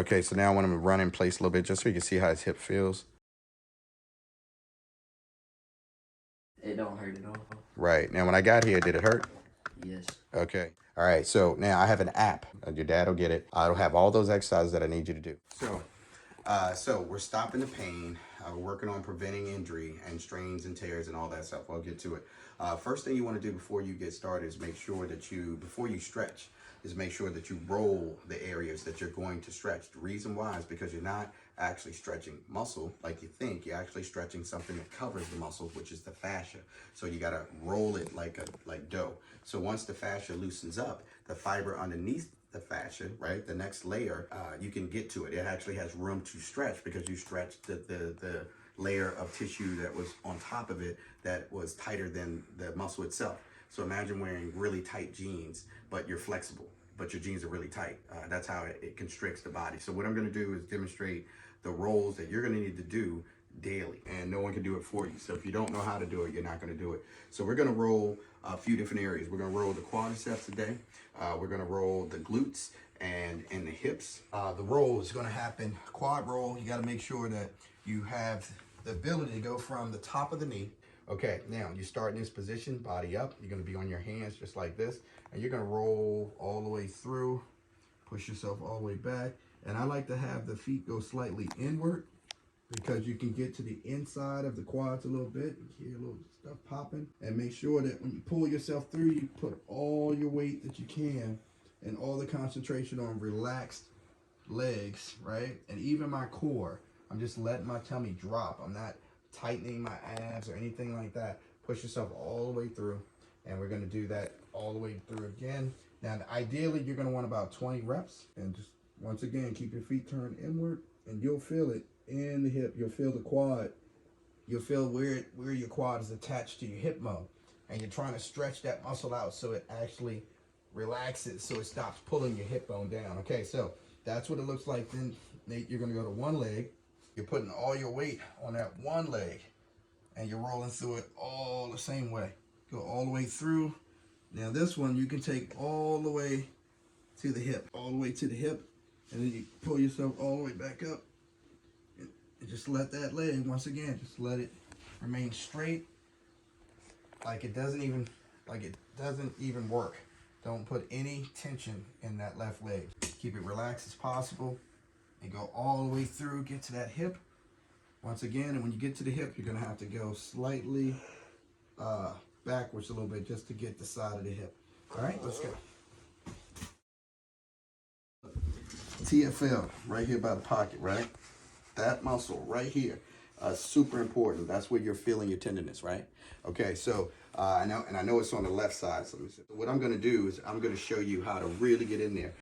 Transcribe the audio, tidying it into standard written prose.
Okay, so now I want him to run in place a little bit just so you can see how his hip feels. It don't hurt at all. Right. Now, when I got here, did it hurt? Yes. Okay. All right. So now I have an app. Your dad will get it. I'll have all those exercises that I need you to do. So we're stopping the pain. We're working on preventing injury and strains and tears and all that stuff. I'll get to it. First thing you want to do before you get started is make sure that before you stretch, is make sure that you roll the areas that you're going to stretch. The reason why is because you're not actually stretching muscle like you think. You're actually stretching something that covers the muscle, which is the fascia. So you got to roll it like dough. So once the fascia loosens up, the fiber underneath the fascia, right, the next layer, you can get to it. It actually has room to stretch because you stretched the layer of tissue that was on top of it that was tighter than the muscle itself. So imagine wearing really tight jeans, but you're flexible, but your jeans are really tight. That's how it constricts the body. So what I'm gonna do is demonstrate the rolls that you're gonna need to do daily, and no one can do it for you. So if you don't know how to do it, you're not gonna do it. So we're gonna roll a few different areas. We're gonna roll the quadriceps today. We're gonna roll the glutes and the hips. The roll is gonna happen, quad roll. You gotta make sure that you have the ability to go from the top of the knee. Okay, now you start in this position, body up. You're gonna be on your hands just like this, and you're gonna roll all the way through, push yourself all the way back. And I like to have the feet go slightly inward because you can get to the inside of the quads a little bit. You hear a little stuff popping. And make sure that when you pull yourself through, you put all your weight that you can and all the concentration on relaxed legs, right? And even my core, I'm just letting my tummy drop. I'm not tightening my abs or anything like that. Push yourself all the way through. And we're gonna do that all the way through again. Now, ideally, you're gonna want about 20 reps. And just, once again, keep your feet turned inward and you'll feel it in the hip. You'll feel the quad. You'll feel where your quad is attached to your hip bone. And you're trying to stretch that muscle out so it actually relaxes, so it stops pulling your hip bone down. Okay, so that's what it looks like. Then, Nate, you're gonna go to one leg. You're putting all your weight on that one leg and you're rolling through it all the same way. Go all the way through. Now this one you can take all the way to the hip, and then you pull yourself all the way back up and just let that leg, once again, just let it remain straight, like it doesn't even work. Don't put any tension in that left leg. Keep it relaxed as possible and go all the way through, get to that hip. Once again, and when you get to the hip, you're gonna have to go slightly backwards a little bit just to get the side of the hip. All right, let's go. TFL, right here by the pocket, right? That muscle right here, super important. That's where you're feeling your tenderness, right? Okay, so I know it's on the left side. So what I'm gonna do is I'm gonna show you how to really get in there.